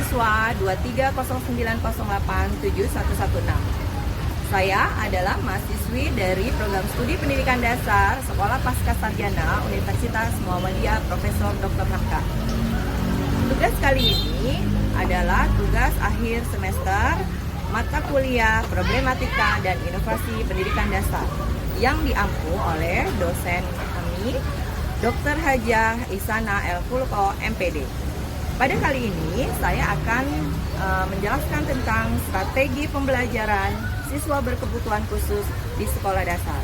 siswa 23090871116. Saya adalah mahasiswi dari Program Studi Pendidikan Dasar Sekolah Pascasarjana Universitas Muhammadiyah Profesor Dr. Hamka. Tugas kali ini adalah tugas akhir semester mata kuliah Problematika dan Inovasi Pendidikan Dasar yang diampu oleh dosen kami, Dr. Hajah Isana El Fulko, MPD. Pada kali ini saya akan menjelaskan tentang strategi pembelajaran siswa berkebutuhan khusus di sekolah dasar.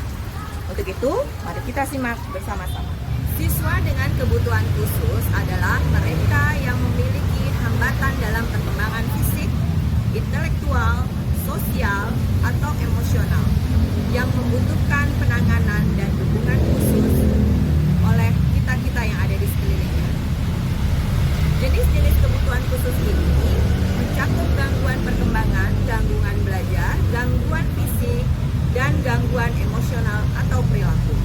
Untuk itu, mari kita simak bersama-sama. Siswa dengan kebutuhan khusus adalah mereka yang memiliki hambatan dalam perkembangan fisik, intelektual, sosial, atau emosional yang membutuhkan penanganan dan dukungan khusus oleh kita-kita yang ada di sekelilingnya. Jenis-jenis kebutuhan khusus ini mencakup gangguan perkembangan, gangguan belajar, gangguan fisik, dan gangguan emosional atau perilaku.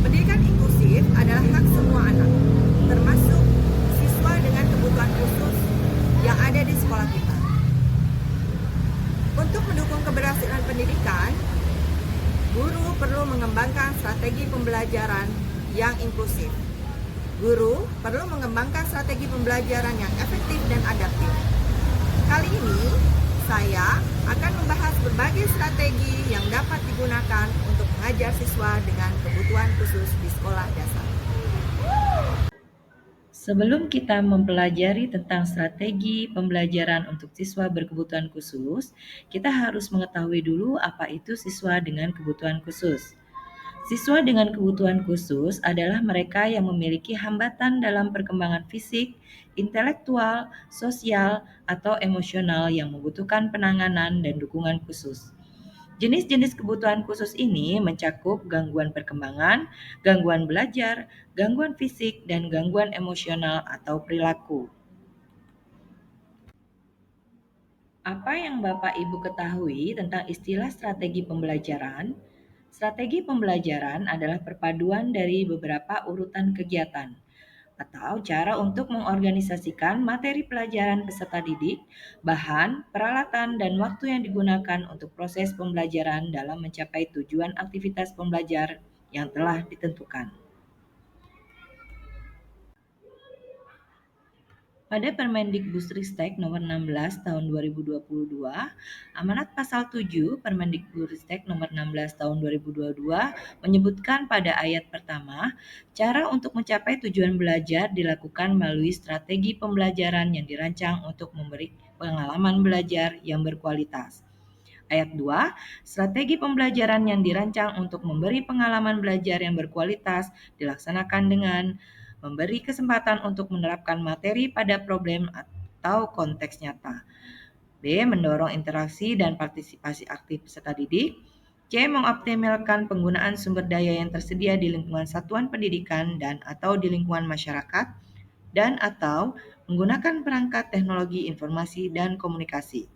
Pendidikan inklusif adalah hak semua anak, termasuk siswa dengan kebutuhan khusus yang ada di sekolah kita. Untuk mendukung keberhasilan pendidikan, guru perlu mengembangkan strategi pembelajaran yang inklusif. Guru perlu mengembangkan strategi pembelajaran yang efektif dan adaptif. Kali ini, saya akan membahas berbagai strategi yang dapat digunakan untuk mengajar siswa dengan kebutuhan khusus di sekolah dasar. Sebelum kita mempelajari tentang strategi pembelajaran untuk siswa berkebutuhan khusus, kita harus mengetahui dulu apa itu siswa dengan kebutuhan khusus. Siswa dengan kebutuhan khusus adalah mereka yang memiliki hambatan dalam perkembangan fisik, intelektual, sosial, atau emosional yang membutuhkan penanganan dan dukungan khusus. Jenis-jenis kebutuhan khusus ini mencakup gangguan perkembangan, gangguan belajar, gangguan fisik, dan gangguan emosional atau perilaku. Apa yang Bapak Ibu ketahui tentang istilah strategi pembelajaran? Strategi pembelajaran adalah perpaduan dari beberapa urutan kegiatan atau cara untuk mengorganisasikan materi pelajaran peserta didik, bahan, peralatan, dan waktu yang digunakan untuk proses pembelajaran dalam mencapai tujuan aktivitas pembelajar yang telah ditentukan. Pada Permendikbudristek Nomor 16 Tahun 2022, Amanat Pasal 7 Permendikbudristek Nomor 16 Tahun 2022 menyebutkan pada ayat pertama, cara untuk mencapai tujuan belajar dilakukan melalui strategi pembelajaran yang dirancang untuk memberi pengalaman belajar yang berkualitas. Ayat 2, strategi pembelajaran yang dirancang untuk memberi pengalaman belajar yang berkualitas dilaksanakan dengan memberi kesempatan untuk menerapkan materi pada problem atau konteks nyata. B. Mendorong interaksi dan partisipasi aktif peserta didik. C. Mengoptimalkan penggunaan sumber daya yang tersedia di lingkungan satuan pendidikan dan atau di lingkungan masyarakat dan atau menggunakan perangkat teknologi informasi dan komunikasi.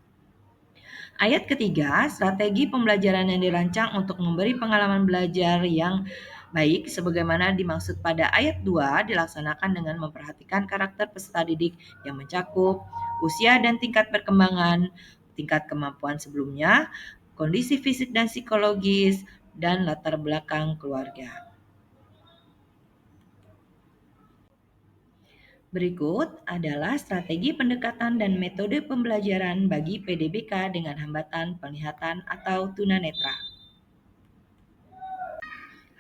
Ayat ketiga, strategi pembelajaran yang dirancang untuk memberi pengalaman belajar yang baik sebagaimana dimaksud pada ayat 2 dilaksanakan dengan memperhatikan karakter peserta didik yang mencakup usia dan tingkat perkembangan, tingkat kemampuan sebelumnya, kondisi fisik dan psikologis, dan latar belakang keluarga. Berikut adalah strategi pendekatan dan metode pembelajaran bagi PDBK dengan hambatan penglihatan atau tunanetra.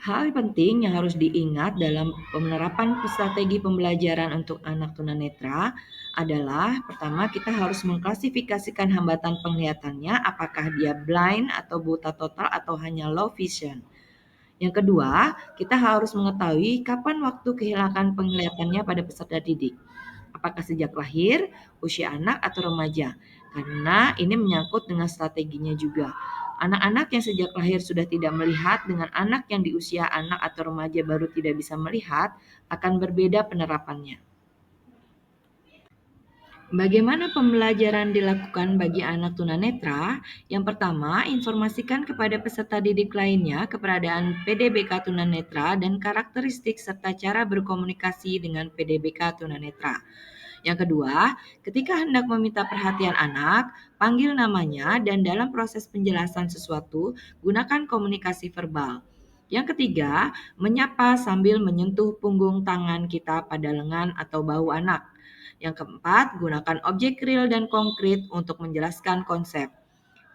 Hal penting yang harus diingat dalam penerapan strategi pembelajaran untuk anak tunanetra adalah pertama kita harus mengklasifikasikan hambatan penglihatannya apakah dia blind atau buta total atau hanya low vision. Yang kedua, kita harus mengetahui kapan waktu kehilangan penglihatannya pada peserta didik. Apakah sejak lahir, usia anak, atau remaja? Karena ini menyangkut dengan strateginya juga. Anak-anak yang sejak lahir sudah tidak melihat dengan anak yang di usia anak atau remaja baru tidak bisa melihat akan berbeda penerapannya. Bagaimana pembelajaran dilakukan bagi anak tunanetra? Yang pertama, informasikan kepada peserta didik lainnya keberadaan PDBK tunanetra dan karakteristik serta cara berkomunikasi dengan PDBK tunanetra. Yang kedua, ketika hendak meminta perhatian anak, panggil namanya dan dalam proses penjelasan sesuatu, gunakan komunikasi verbal. Yang ketiga, menyapa sambil menyentuh punggung tangan kita pada lengan atau bahu anak. Yang keempat, gunakan objek real dan konkret untuk menjelaskan konsep.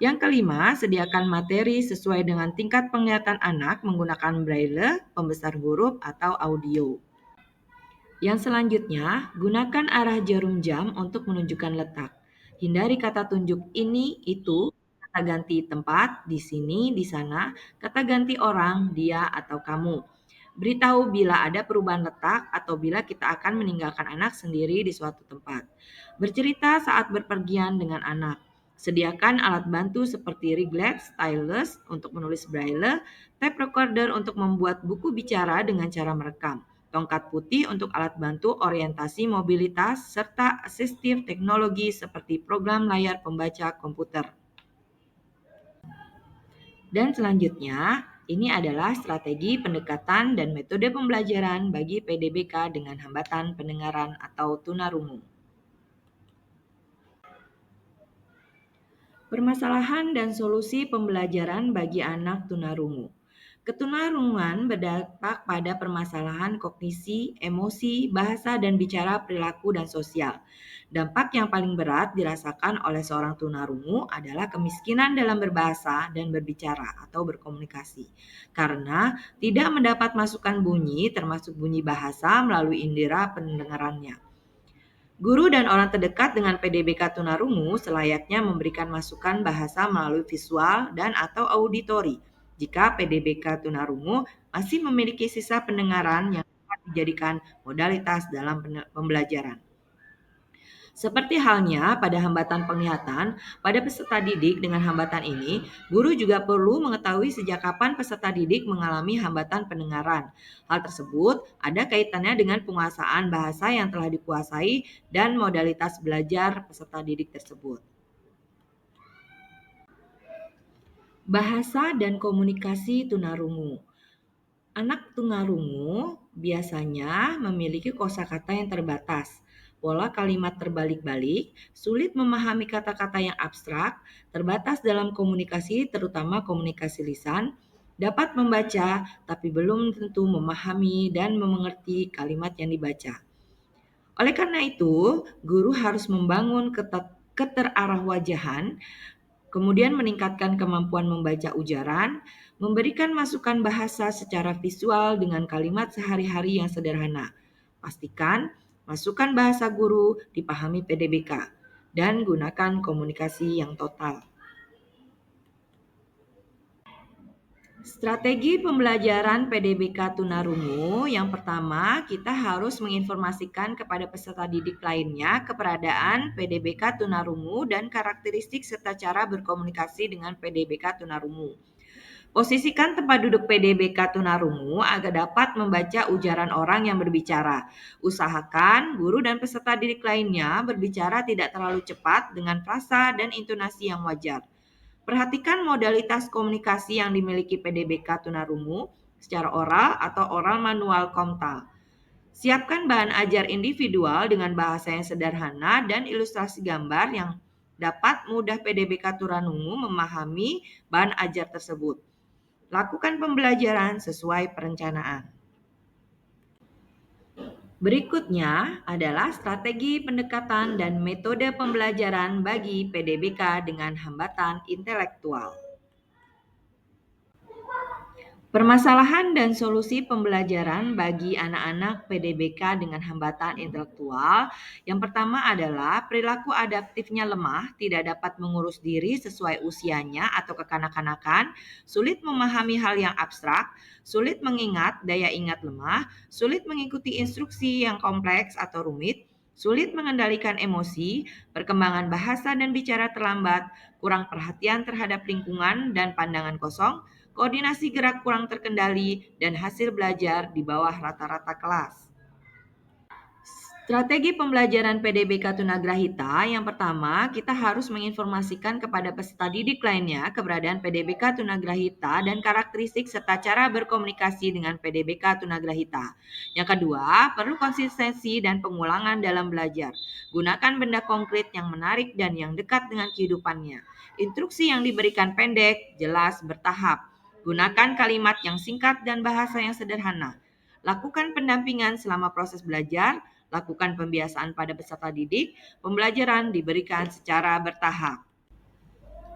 Yang kelima, sediakan materi sesuai dengan tingkat penglihatan anak menggunakan braille, pembesar huruf, atau audio. Yang selanjutnya, gunakan arah jarum jam untuk menunjukkan letak. Hindari kata tunjuk ini, itu, kata ganti tempat, di sini, di sana, kata ganti orang, dia, atau kamu. Beritahu bila ada perubahan letak atau bila kita akan meninggalkan anak sendiri di suatu tempat. Bercerita saat berpergian dengan anak. Sediakan alat bantu seperti Riglet, stylus untuk menulis braille, tape recorder untuk membuat buku bicara dengan cara merekam, tongkat putih untuk alat bantu orientasi mobilitas, serta asistif teknologi seperti program layar pembaca komputer. Dan selanjutnya, ini adalah strategi pendekatan dan metode pembelajaran bagi PDBK dengan hambatan pendengaran atau tunarungu. Permasalahan dan solusi pembelajaran bagi anak tunarungu. Ketunarungan berdampak pada permasalahan kognisi, emosi, bahasa, dan bicara perilaku dan sosial. Dampak yang paling berat dirasakan oleh seorang tunarungu adalah kemiskinan dalam berbahasa dan berbicara atau berkomunikasi. Karena tidak mendapat masukan bunyi termasuk bunyi bahasa melalui indera pendengarannya. Guru dan orang terdekat dengan PDBK tunarungu selayaknya memberikan masukan bahasa melalui visual dan atau auditori jika PDBK tunarungu masih memiliki sisa pendengaran yang dapat dijadikan modalitas dalam pembelajaran. Seperti halnya pada hambatan penglihatan, pada peserta didik dengan hambatan ini, guru juga perlu mengetahui sejak kapan peserta didik mengalami hambatan pendengaran. Hal tersebut ada kaitannya dengan penguasaan bahasa yang telah dikuasai dan modalitas belajar peserta didik tersebut. Bahasa dan komunikasi tunarungu. Anak tunarungu biasanya memiliki kosakata yang terbatas, pola kalimat terbalik-balik, sulit memahami kata-kata yang abstrak, terbatas dalam komunikasi terutama komunikasi lisan, dapat membaca tapi belum tentu memahami dan mengerti kalimat yang dibaca. Oleh karena itu, guru harus membangun keterarahwajahan, kemudian meningkatkan kemampuan membaca ujaran, memberikan masukan bahasa secara visual dengan kalimat sehari-hari yang sederhana. Pastikan masukan bahasa guru dipahami PDBK dan gunakan komunikasi yang total. Strategi pembelajaran PDBK tunarungu, yang pertama kita harus menginformasikan kepada peserta didik lainnya keberadaan PDBK tunarungu dan karakteristik serta cara berkomunikasi dengan PDBK tunarungu. Posisikan tempat duduk PDBK tunarungu agar dapat membaca ujaran orang yang berbicara. Usahakan guru dan peserta didik lainnya berbicara tidak terlalu cepat dengan frasa dan intonasi yang wajar. Perhatikan modalitas komunikasi yang dimiliki PDBK tunarungu secara oral atau oral manual komtal. Siapkan bahan ajar individual dengan bahasa yang sederhana dan ilustrasi gambar yang dapat mudah PDBK tunarungu memahami bahan ajar tersebut. Lakukan pembelajaran sesuai perencanaan. Berikutnya adalah strategi pendekatan dan metode pembelajaran bagi PDBK dengan hambatan intelektual. Permasalahan dan solusi pembelajaran bagi anak-anak PDBK dengan hambatan intelektual. Yang pertama adalah perilaku adaptifnya lemah, tidak dapat mengurus diri sesuai usianya atau kekanak-kanakan, sulit memahami hal yang abstrak, sulit mengingat, daya ingat lemah, sulit mengikuti instruksi yang kompleks atau rumit, sulit mengendalikan emosi, perkembangan bahasa dan bicara terlambat, kurang perhatian terhadap lingkungan dan pandangan kosong, koordinasi gerak kurang terkendali, dan hasil belajar di bawah rata-rata kelas. Strategi pembelajaran PDBK Tunagrahita, yang pertama, kita harus menginformasikan kepada peserta didik lainnya keberadaan PDBK Tunagrahita dan karakteristik serta cara berkomunikasi dengan PDBK Tunagrahita. Yang kedua, perlu konsistensi dan pengulangan dalam belajar. Gunakan benda konkret yang menarik dan yang dekat dengan kehidupannya. Instruksi yang diberikan pendek, jelas, bertahap. Gunakan kalimat yang singkat dan bahasa yang sederhana. Lakukan pendampingan selama proses belajar. Lakukan pembiasaan pada peserta didik, pembelajaran diberikan secara bertahap.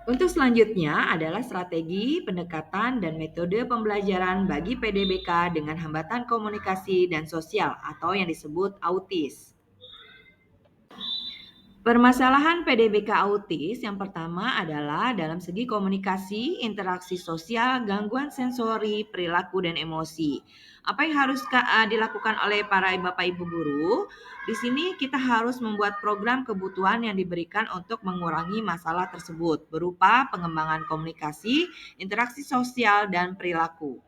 Untuk selanjutnya adalah strategi, pendekatan, dan metode pembelajaran bagi PDBK dengan hambatan komunikasi dan sosial atau yang disebut autis. Permasalahan PDBK autis yang pertama adalah dalam segi komunikasi, interaksi sosial, gangguan sensori, perilaku, dan emosi. Apa yang harus dilakukan oleh para Bapak Ibu guru? Di sini kita harus membuat program kebutuhan yang diberikan untuk mengurangi masalah tersebut berupa pengembangan komunikasi, interaksi sosial, dan perilaku.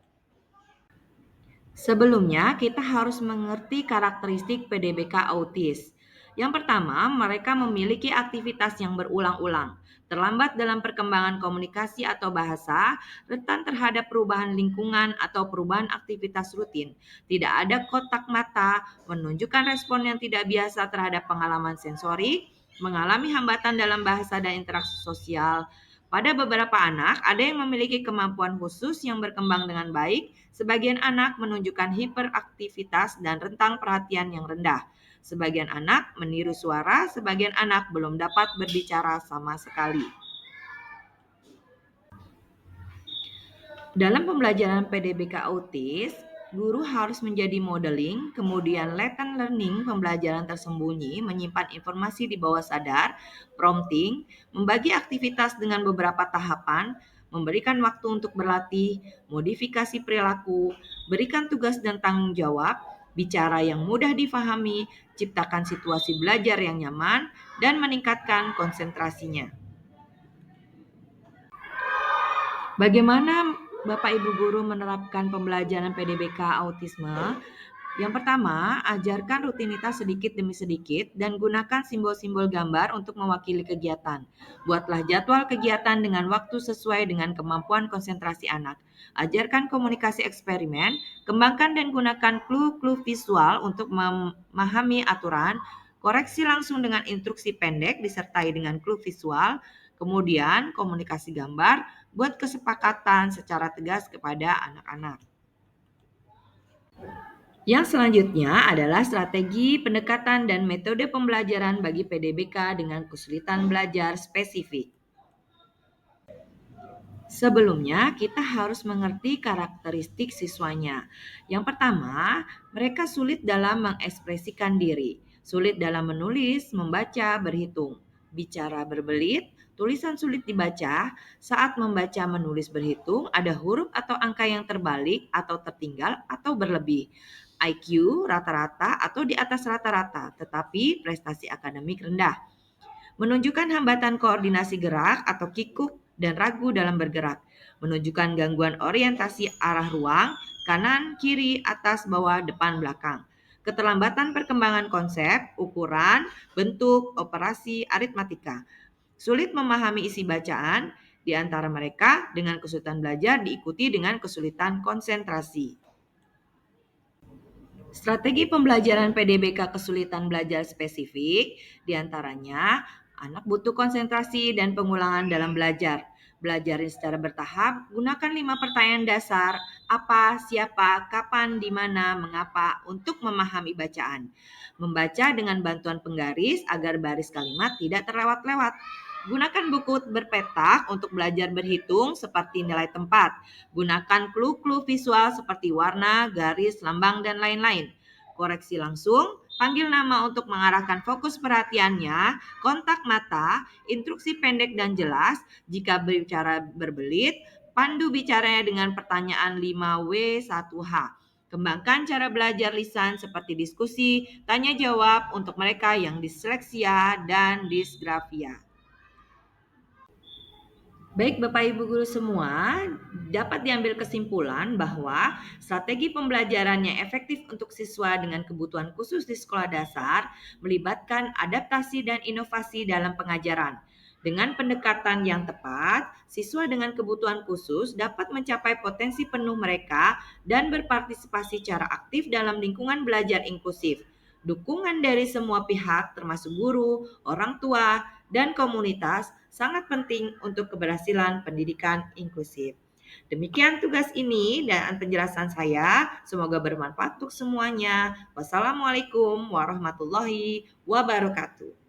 Sebelumnya, kita harus mengerti karakteristik PDBK autis. Yang pertama, mereka memiliki aktivitas yang berulang-ulang, terlambat dalam perkembangan komunikasi atau bahasa, rentan terhadap perubahan lingkungan atau perubahan aktivitas rutin. Tidak ada kotak mata, menunjukkan respon yang tidak biasa terhadap pengalaman sensori, mengalami hambatan dalam bahasa dan interaksi sosial. Pada beberapa anak, ada yang memiliki kemampuan khusus yang berkembang dengan baik. Sebagian anak menunjukkan hiperaktivitas dan rentang perhatian yang rendah. Sebagian anak meniru suara, sebagian anak belum dapat berbicara sama sekali. Dalam pembelajaran PDBK autis, guru harus menjadi modeling, kemudian latent learning, pembelajaran tersembunyi, menyimpan informasi di bawah sadar, prompting, membagi aktivitas dengan beberapa tahapan, memberikan waktu untuk berlatih, modifikasi perilaku, berikan tugas dan tanggung jawab, bicara yang mudah difahami, ciptakan situasi belajar yang nyaman, dan meningkatkan konsentrasinya. Bagaimana Bapak Ibu guru menerapkan pembelajaran PDBK autisme? Yang pertama, ajarkan rutinitas sedikit demi sedikit dan gunakan simbol-simbol gambar untuk mewakili kegiatan. Buatlah jadwal kegiatan dengan waktu sesuai dengan kemampuan konsentrasi anak. Ajarkan komunikasi eksperimen, kembangkan dan gunakan clue-clue visual untuk memahami aturan, koreksi langsung dengan instruksi pendek disertai dengan clue visual, kemudian komunikasi gambar, buat kesepakatan secara tegas kepada anak-anak. Yang selanjutnya adalah strategi pendekatan dan metode pembelajaran bagi PDBK dengan kesulitan belajar spesifik. Sebelumnya, kita harus mengerti karakteristik siswanya. Yang pertama, mereka sulit dalam mengekspresikan diri, sulit dalam menulis, membaca, berhitung, bicara berbelit, tulisan sulit dibaca, saat membaca menulis berhitung, ada huruf atau angka yang terbalik atau tertinggal atau berlebih. IQ rata-rata atau di atas rata-rata, tetapi prestasi akademik rendah. Menunjukkan hambatan koordinasi gerak atau kikuk dan ragu dalam bergerak. Menunjukkan gangguan orientasi arah ruang, kanan, kiri, atas, bawah, depan, belakang. Keterlambatan perkembangan konsep, ukuran, bentuk, operasi, aritmatika. Sulit memahami isi bacaan, di antara mereka dengan kesulitan belajar diikuti dengan kesulitan konsentrasi. Strategi pembelajaran PDBK kesulitan belajar spesifik, diantaranya anak butuh konsentrasi dan pengulangan dalam belajar. Belajarin secara bertahap, gunakan 5 pertanyaan dasar, apa, siapa, kapan, di mana, mengapa, untuk memahami bacaan. Membaca dengan bantuan penggaris agar baris kalimat tidak terlewat-lewat. Gunakan buku berpetak untuk belajar berhitung seperti nilai tempat. Gunakan clue-clue visual seperti warna, garis, lambang, dan lain-lain. Koreksi langsung, panggil nama untuk mengarahkan fokus perhatiannya, kontak mata, instruksi pendek dan jelas. Jika berbicara berbelit, pandu bicaranya dengan pertanyaan 5W1H. Kembangkan cara belajar lisan seperti diskusi, tanya jawab untuk mereka yang disleksia dan disgrafia. Baik Bapak Ibu guru semua, dapat diambil kesimpulan bahwa strategi pembelajaran yang efektif untuk siswa dengan kebutuhan khusus di sekolah dasar melibatkan adaptasi dan inovasi dalam pengajaran. Dengan pendekatan yang tepat, siswa dengan kebutuhan khusus dapat mencapai potensi penuh mereka dan berpartisipasi secara aktif dalam lingkungan belajar inklusif. Dukungan dari semua pihak termasuk guru, orang tua, dan komunitas sangat penting untuk keberhasilan pendidikan inklusif. Demikian tugas ini dan penjelasan saya. Semoga bermanfaat untuk semuanya. Wassalamualaikum warahmatullahi wabarakatuh.